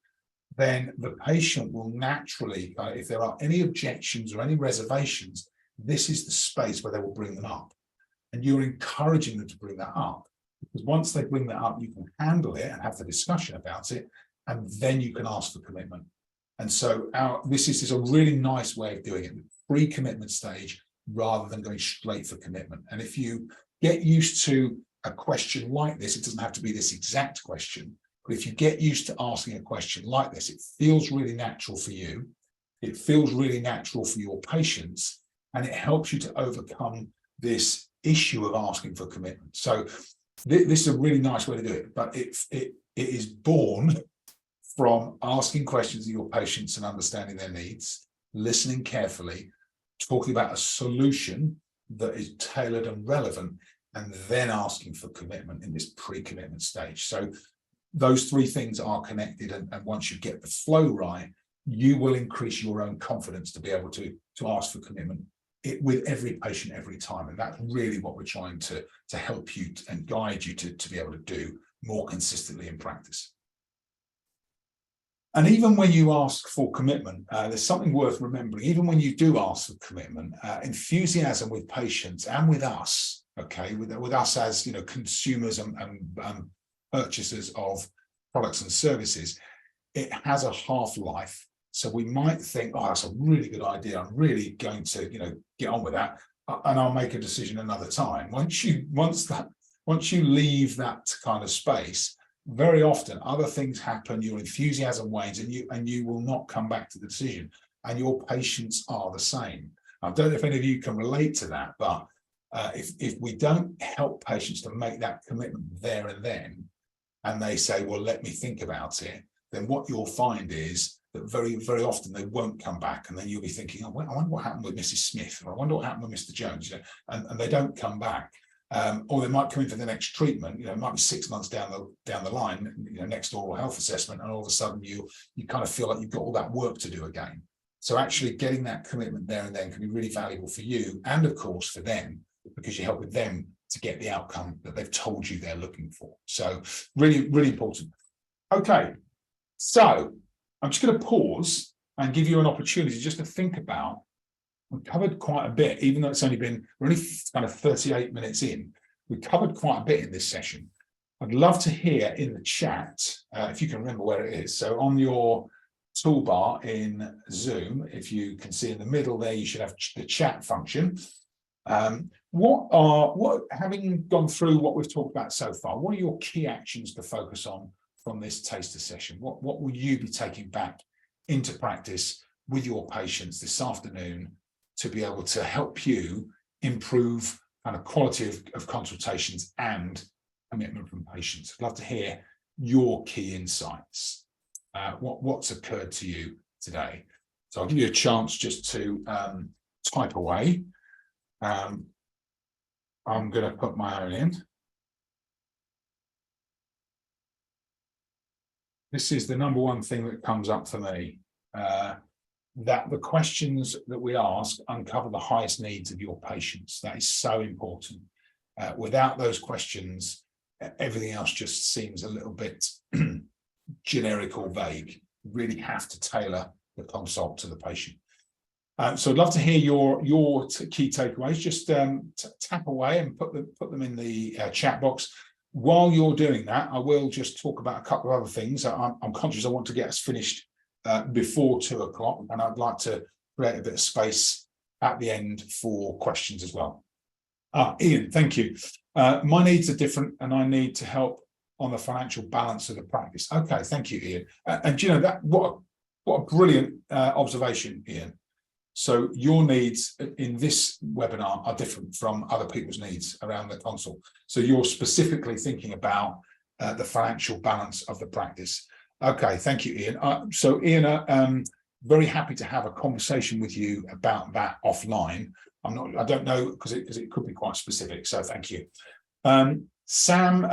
then the patient will naturally, if there are any objections or any reservations, this is the space where they will bring them up. And you're encouraging them to bring that up, because once they bring that up, you can handle it and have the discussion about it, and then you can ask for commitment. And so this is a really nice way of doing it, the pre-commitment stage, rather than going straight for commitment. And if you get used to a question like this, it doesn't have to be this exact question, But if you get used to asking a question like this, it feels really natural for you. It feels really natural for your patients, and it helps you to overcome this issue of asking for commitment. So this is a really nice way to do it, but it is born from asking questions of your patients and understanding their needs, listening carefully, talking about a solution that is tailored and relevant, and then asking for commitment in this pre-commitment stage. So those three things are connected, and once you get the flow right, you will increase your own confidence to be able to ask for commitment with every patient every time. And that's really what we're trying to help you and guide you to be able to do more consistently in practice. And even when you ask for commitment, there's something worth remembering. Even when you do ask for commitment, enthusiasm with patients and with us, okay, with us as consumers and purchasers of products and services, it has a half-life. So we might think, oh, that's a really good idea. I'm really going to, get on with that, and I'll make a decision another time. Once you leave that kind of space, very often other things happen. Your enthusiasm wanes, and you will not come back to the decision. And your patients are the same. I don't know if any of you can relate to that, but if we don't help patients to make that commitment there and then, and they say, well, let me think about it, then what you'll find is that very, very often they won't come back, and then you'll be thinking, oh, I wonder what happened with Mrs. Smith, or I wonder what happened with Mr. Jones, and they don't come back. Or they might come in for the next treatment, it might be 6 months down the line, next oral health assessment, and all of a sudden you kind of feel like you've got all that work to do again. So actually getting that commitment there and then can be really valuable for you, and of course for them, because you help with them to get the outcome that they've told you they're looking for. So really, really important. Okay, so I'm just going to pause and give you an opportunity just to think about. We've covered quite a bit, even though we're only kind of 38 minutes in. We've covered quite a bit in this session. I'd love to hear in the chat, if you can remember where it is. So on your toolbar in Zoom, if you can see in the middle there, you should have the chat function. Having gone through what we've talked about so far, what are your key actions to focus on from this taster session? What will you be taking back into practice with your patients this afternoon to be able to help you improve kind of quality of consultations and commitment from patients? I'd love to hear your key insights. What's occurred to you today? So I'll give you a chance just to type away. I'm going to put my own in. This is the number one thing that comes up for me, that the questions that we ask uncover the highest needs of your patients. That is so important. Without those questions, everything else just seems a little bit generic or vague. You really have to tailor the consult to the patient. So I'd love to hear your key takeaways. Just tap away and put them in the chat box. While you're doing that, I will just talk about a couple of other things. I'm conscious I want to get us finished before 2 o'clock, and I'd like to create a bit of space at the end for questions as well. Ian, thank you. My needs are different, and I need to help on the financial balance of the practice. Okay, thank you, Ian. And you know that what a brilliant observation, Ian. So your needs in this webinar are different from other people's needs around the consult. So you're specifically thinking about the financial balance of the practice. Okay, thank you, Ian. So Ian, very happy to have a conversation with you about that offline. I don't know, because it could be quite specific. So thank you. Sam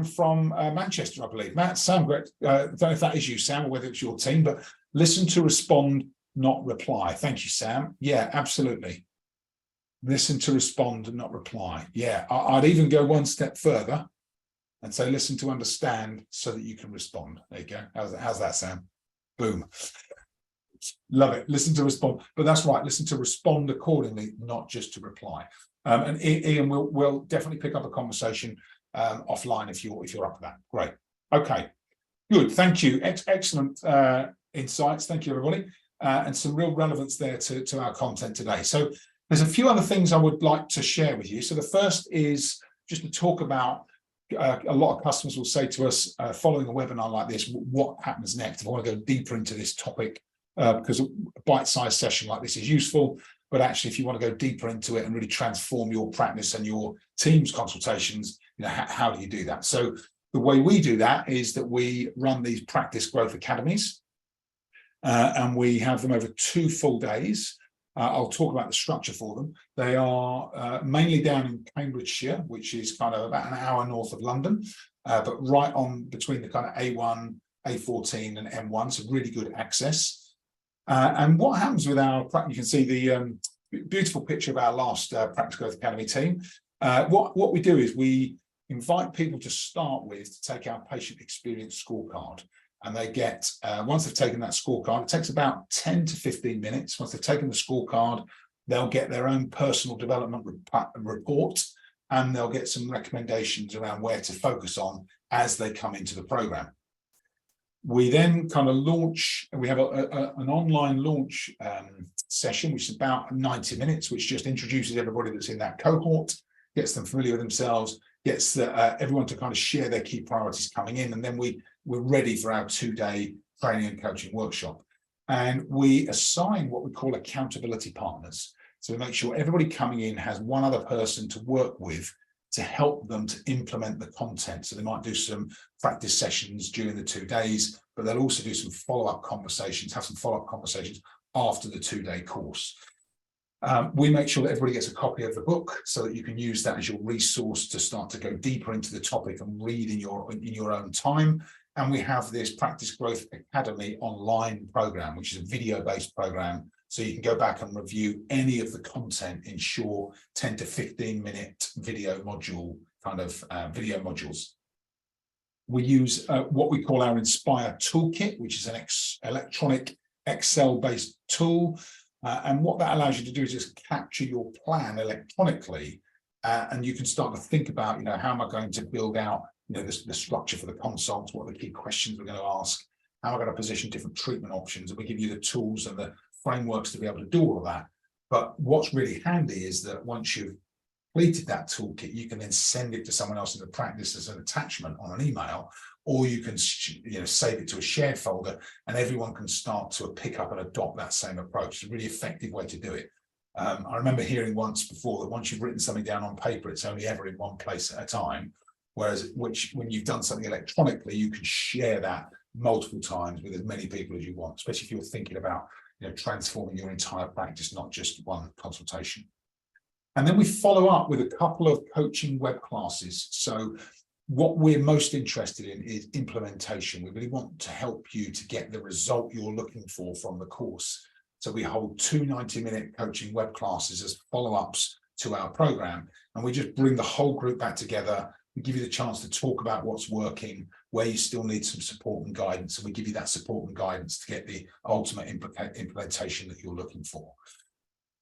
from Manchester, I believe. Sam, great. I don't know if that is you, Sam, or whether it's your team, but listen to respond, not reply. Thank you, Sam. Yeah, absolutely. Listen to respond, not reply. Yeah, I'd even go one step further and say, listen to understand so that you can respond. There you go. How's that, Sam? Boom. Love it. Listen to respond. But that's right. Listen to respond accordingly, not just to reply. And Ian, we'll definitely pick up a conversation offline if you're up for that. Great. Okay. Good. Thank you. Excellent insights. Thank you, everybody. And some real relevance there to our content today. So there's a few other things I would like to share with you. So the first is just to talk about a lot of customers will say to us, following a webinar like this, what happens next? If I want to go deeper into this topic, because a bite-sized session like this is useful, but actually if you want to go deeper into it and really transform your practice and your team's consultations, how do you do that? So the way we do that is that we run these practice growth academies, and we have them over 2 full days. I'll talk about the structure for them. They are mainly down in Cambridgeshire, which is kind of about an hour north of London, but right on between the kind of A1, A14 and M1, so really good access. And what happens with our practice, you can see the beautiful picture of our last Practice Growth Academy team. What we do is we invite people to start with to take our patient experience scorecard. And they get, once they've taken that scorecard, it takes about 10 to 15 minutes. Once they've taken the scorecard, they'll get their own personal development report, and they'll get some recommendations around where to focus on as they come into the program. We then kind of launch, we have an online launch session, which is about 90 minutes, which just introduces everybody that's in that cohort, gets them familiar with themselves, gets everyone to kind of share their key priorities coming in, and then we're ready for our 2-day training and coaching workshop. And we assign what we call accountability partners. So we make sure everybody coming in has one other person to work with to help them to implement the content. So they might do some practice sessions during the 2 days, but they'll also do some follow-up conversations, have some follow-up conversations after the 2-day course. We make sure that everybody gets a copy of the book so that you can use that as your resource to start to go deeper into the topic and read in your own time. And we have this Practice Growth Academy online program, which is a video-based program. So you can go back and review any of the content in short 10 to 15 minute video module, video modules. We use what we call our Inspire Toolkit, which is an electronic Excel-based tool. And what that allows you to do is just capture your plan electronically, and you can start to think about, how am I going to build out, the structure for the consults, what are the key questions we're going to ask, how am I going to position different treatment options, and we give you the tools and the frameworks to be able to do all of that. But what's really handy is that once you've completed that toolkit, you can then send it to someone else in the practice as an attachment on an email, or you can save it to a shared folder, and everyone can start to pick up and adopt that same approach. It's a really effective way to do it. I remember hearing once before that once you've written something down on paper, it's only ever in one place at a time, whereas when you've done something electronically, you can share that multiple times with as many people as you want, especially if you're thinking about transforming your entire practice, not just one consultation. And then we follow up with a couple of coaching web classes. So what we're most interested in is implementation. We really want to help you to get the result you're looking for from the course. So we hold 2 90-minute coaching web classes as follow-ups to our program, and we just bring the whole group back together. We give you the chance to talk about what's working, where you still need some support and guidance, and we give you that support and guidance to get the ultimate implementation that you're looking for.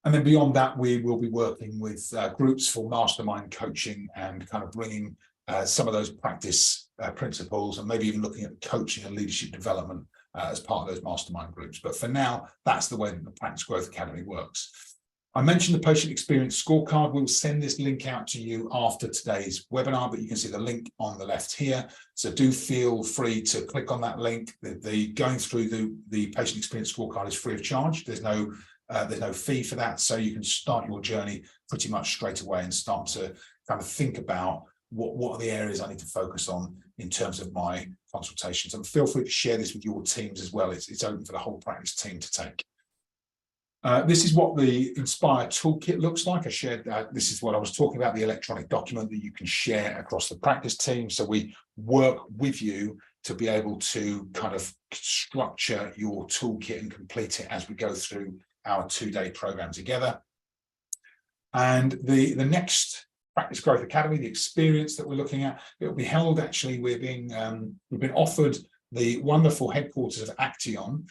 And then beyond that, we will be working with groups for mastermind coaching and kind of bringing some of those practice principles, and maybe even looking at coaching and leadership development as part of those mastermind groups. But for now, that's the way that the Practice Growth Academy works. I mentioned the patient experience scorecard. We'll send this link out to you after today's webinar, but you can see the link on the left here. So do feel free to click on that link. Going through the patient experience scorecard is free of charge. There's no fee for that. So you can start your journey pretty much straight away and start to kind of think about what are the areas I need to focus on in terms of my consultations. And feel free to share this with your teams as well. It's open for the whole practice team to take. This is what the Inspire Toolkit looks like. I shared this is what I was talking about, the electronic document that you can share across the practice team. So we work with you to be able to kind of structure your toolkit and complete it as we go through our 2-day program together. And the next Practice Growth Academy, the experience that we're looking at, it will be held, actually, we've been offered the wonderful headquarters of Action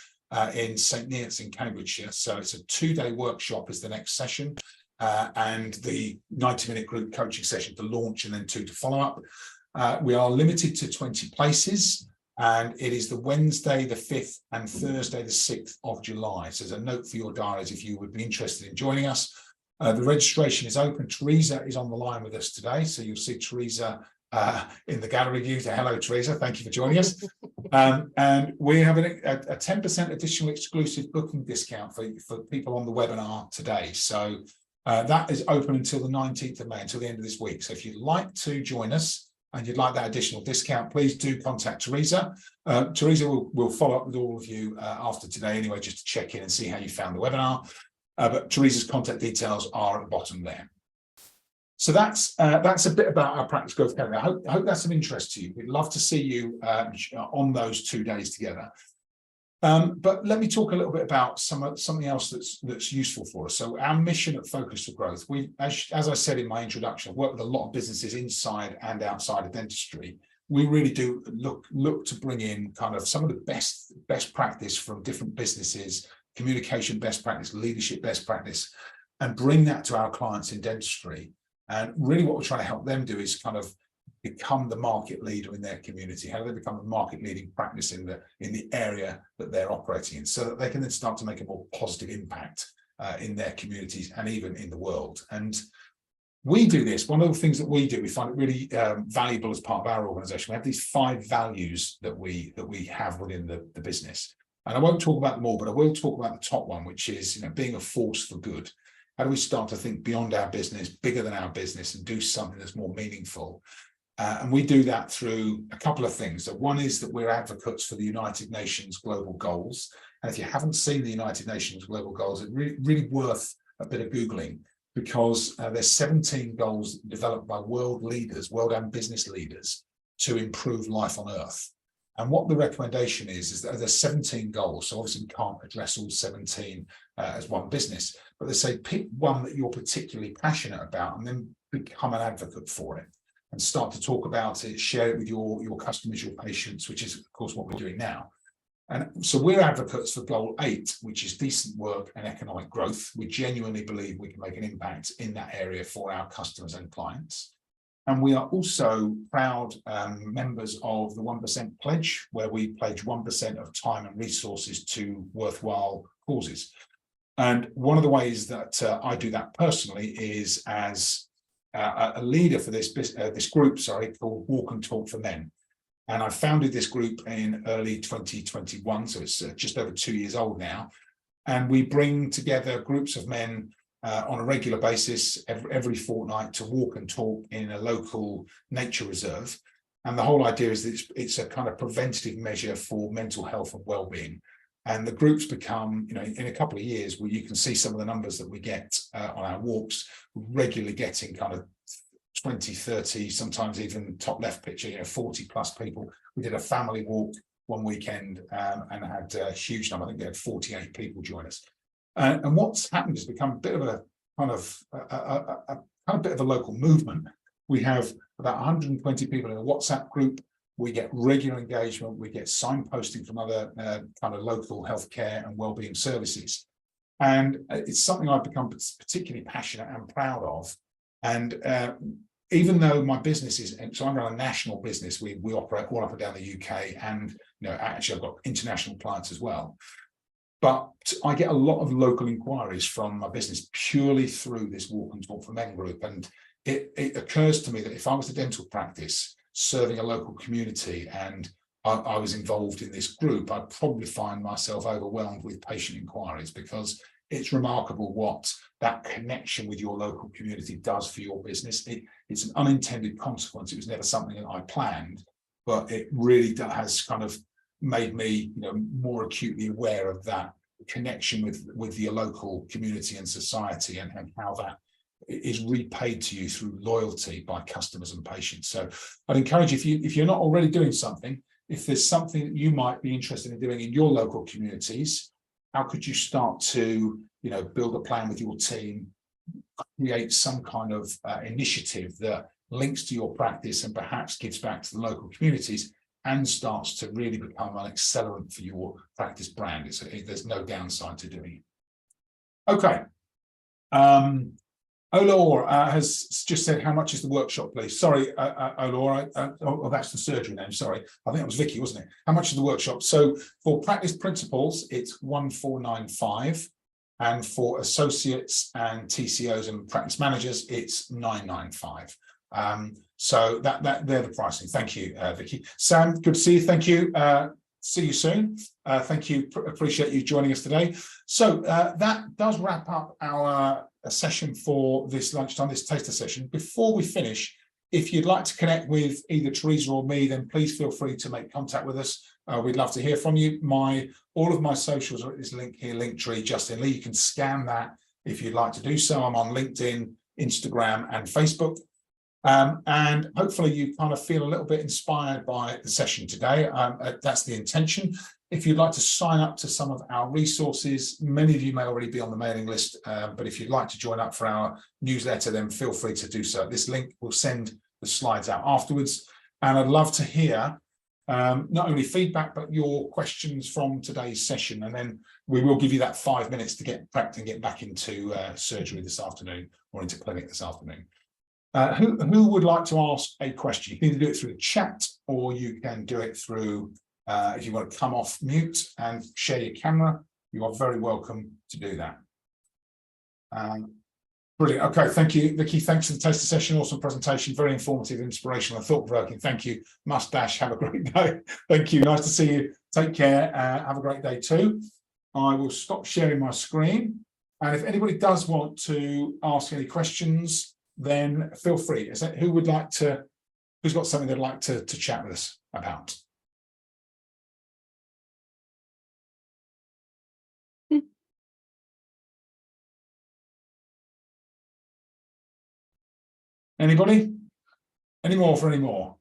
in St Neots in Cambridgeshire. So it's a 2-day workshop is the next session, and the 90-minute group coaching session to launch, and then 2 to follow up. We are limited to 20 places, and it is the Wednesday the 5th and Thursday the 6th of July. So there's a note for your diaries if you would be interested in joining us. The registration is open. Teresa is on the line with us today, so you'll see Teresa in the gallery view. So hello, Teresa. Thank you for joining us. And we have a 10% additional exclusive booking discount for people on the webinar today. So that is open until the 19th of May, until the end of this week. So if you'd like to join us and you'd like that additional discount, please do contact Teresa. Teresa will follow up with all of you after today anyway, just to check in and see how you found the webinar. But Teresa's contact details are at the bottom there. So that's a bit about our Practice Growth Academy. I hope that's of interest to you. We'd love to see you on those 2 days together. But let me talk a little bit about something else that's useful for us. So our mission at Focus for Growth, as I said in my introduction, I've worked with a lot of businesses inside and outside of dentistry. We really do look to bring in kind of some of the best practice from different businesses, communication best practice, leadership best practice, and bring that to our clients in dentistry. And really what we're trying to help them do is kind of become the market leader in their community. How do they become a market leading practice in the area that they're operating in, so that they can then start to make a more positive impact in their communities and even in the world. And we do this. One of the things that we do, we find it really valuable as part of our organization. We have these 5 values that we have within the business. And I won't talk about them all, but I will talk about the top one, which is, being a force for good. How do we start to think beyond our business, bigger than our business, and do something that's more meaningful? And we do that through a couple of things. So one is that we're advocates for the United Nations Global Goals. And if you haven't seen the United Nations Global Goals, it's really worth a bit of Googling, because there's 17 goals developed by world leaders, world and business leaders, to improve life on Earth. And what the recommendation is that there's 17 goals. So obviously we can't address all 17 as one business, but they say pick one that you're particularly passionate about and then become an advocate for it and start to talk about it, share it with your customers, your patients, which is of course what we're doing now. And so we're advocates for goal 8, which is decent work and economic growth. We genuinely believe we can make an impact in that area for our customers and clients. And we are also proud members of the 1% Pledge, where we pledge 1% of time and resources to worthwhile causes. And one of the ways that I do that personally is as a leader for this group, called Walk and Talk for Men. And I founded this group in early 2021, so it's just over 2 years old now. And we bring together groups of men on a regular basis every fortnight to walk and talk in a local nature reserve. And the whole idea is that it's a kind of preventative measure for mental health and well-being. And the groups become, in a couple of years, where you can see some of the numbers that we get on our walks, regularly getting kind of 20, 30, sometimes even top left picture, 40 plus people. We did a family walk one weekend and had a huge number. I think we had 48 people join us. And what's happened is become a bit of a kind of bit of a local movement. We have about 120 people in a WhatsApp group. We get regular engagement. We get signposting from other kind of local healthcare and wellbeing services. And it's something I've become particularly passionate and proud of. And even though my business is, so I'm a national business, we operate all up and down the UK, and actually I've got international clients as well. But I get a lot of local inquiries from my business purely through this Walk and Talk for Men group. And it occurs to me that if I was a dental practice serving a local community and I was involved in this group, I'd probably find myself overwhelmed with patient inquiries, because it's remarkable what that connection with your local community does for your business. It's an unintended consequence. It was never something that I planned, but it really has kind of made me more acutely aware of that connection with your local community and society, and how that is repaid to you through loyalty by customers and patients. So I'd encourage you, if you're not already doing something, if there's something that you might be interested in doing in your local communities, how could you start to build a plan with your team, create some kind of initiative that links to your practice and perhaps gives back to the local communities and starts to really become an accelerant for your practice brand. There's no downside to doing it. Okay. Olor has just said, how much is the workshop, please? Sorry, Olor, that's the surgery name, sorry. I think that was Vicky, wasn't it? How much is the workshop? So for practice principals, it's 1495. And for associates and TCOs and practice managers, it's 995. So they're the pricing. Thank you, Vicky. Sam, good to see you. Thank you. See you soon. Thank you. Appreciate you joining us today. So that does wrap up our session for this lunchtime, this taster session. Before we finish, if you'd like to connect with either Teresa or me, then please feel free to make contact with us. We'd love to hear from you. All of my socials are at this link here, Linktree, Justin Lee. You can scan that if you'd like to do so. I'm on LinkedIn, Instagram, and Facebook. And hopefully you kind of feel a little bit inspired by the session today. That's the intention. If you'd like to sign up to some of our resources, many of you may already be on the mailing list, but if you'd like to join up for our newsletter, then feel free to do so. This link will send the slides out afterwards. And I'd love to hear not only feedback, but your questions from today's session. And then we will give you that 5 minutes to get prepped and get back into surgery this afternoon or into clinic this afternoon. Who would like to ask a question? You can either do it through the chat or you can do it through, if you want to come off mute and share your camera, you are very welcome to do that. Brilliant. Okay, thank you, Vicky. Thanks for the taster session. Awesome presentation. Very informative, inspirational, and thought-provoking. Thank you. Mustache, have a great day. Thank you. Nice to see you. Take care. Have a great day too. I will stop sharing my screen. And if anybody does want to ask any questions, then feel free. Who's got something they'd like to chat with us about? Anybody? Any more for any more?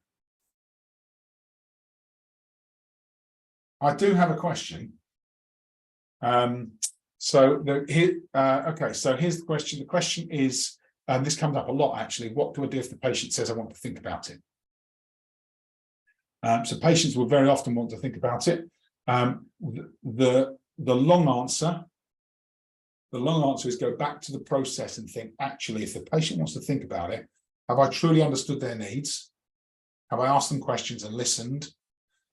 I do have a question. Okay, so here's the question. The question is, this comes up a lot actually. What do I do if the patient says I want to think about it? So patients will very often want to think about it. The long answer is go back to the process and think, actually, if the patient wants to think about it, have I truly understood their needs? Have I asked them questions and listened?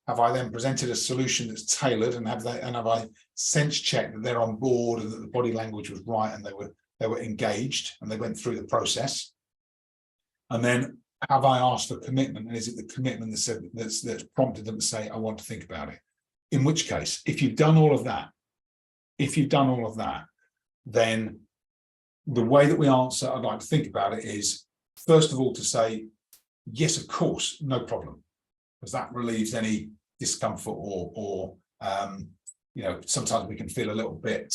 Have I then presented a solution that's tailored, and have I sense checked that they're on board and that the body language was right and they were engaged and they went through the process? And then have I asked for commitment, and is it the commitment that's prompted them to say, I want to think about it? In which case, if you've done all of that, then the way that we answer, I'd like to think about it, is first of all to say, yes, of course, no problem, because that relieves any discomfort or sometimes we can feel a little bit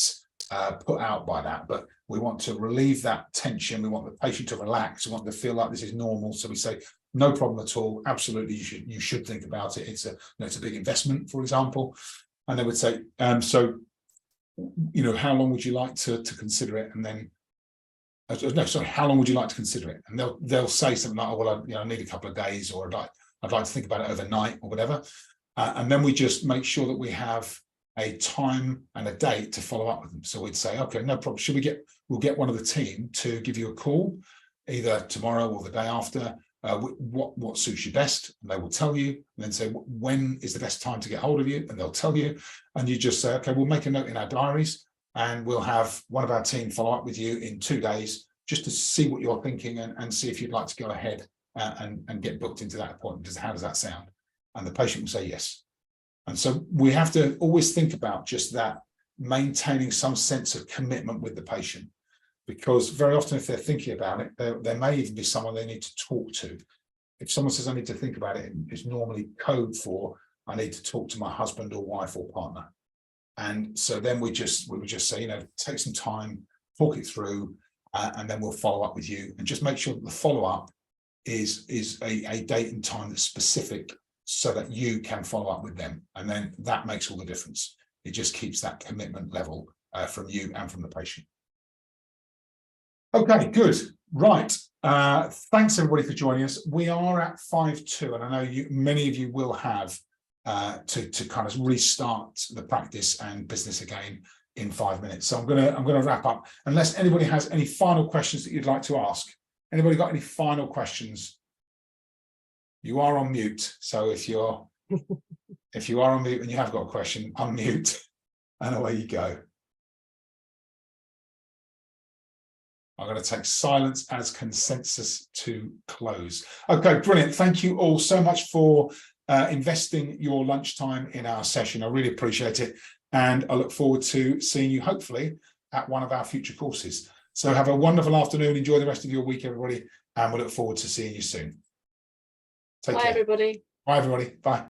put out by that, but we want to relieve that tension. We want the patient to relax. We want them to feel like this is normal. So we say, no problem at all. Absolutely, you should think about it. It's a big investment, for example. And they would say, how long would you like to consider it? And then, how long would you like to consider it? And they'll say something like, oh, well, I need a couple of days, or I'd like to think about it overnight, or whatever. And then we just make sure that we have a time and a date to follow up with them. So we'd say, okay, no problem. We'll get one of the team to give you a call, either tomorrow or the day after. What suits you best? And they will tell you, and then say, when is the best time to get hold of you? And they'll tell you, and you just say, okay, we'll make a note in our diaries, and we'll have one of our team follow up with you in 2 days, just to see what you're thinking and see if you'd like to go ahead and get booked into that appointment. How does that sound? And the patient will say yes. And so we have to always think about just that, maintaining some sense of commitment with the patient, because very often if they're thinking about it, there may even be someone they need to talk to. If someone says, I need to think about it, it's normally code for, I need to talk to my husband or wife or partner. And so then we would just say, take some time, talk it through, and then we'll follow up with you, and just make sure that the follow-up is a date and time that's specific, so that you can follow up with them. And then that makes all the difference. It just keeps that commitment level from you and from the patient. Okay, good. Right. Thanks everybody for joining us. We are at 5:02, and I know many of you will have to kind of restart the practice and business again in 5 minutes. So I'm gonna wrap up, unless anybody has any final questions that you'd like to ask. Anybody got any final questions? You are on mute, so if you are on mute and you have got a question, unmute, and away you go. I'm going to take silence as consensus to close. Okay, brilliant. Thank you all so much for investing your lunchtime in our session. I really appreciate it. And I look forward to seeing you hopefully at one of our future courses. So have a wonderful afternoon. Enjoy the rest of your week, everybody. And we look forward to seeing you soon. Take care. Bye, everybody. Bye, everybody. Bye.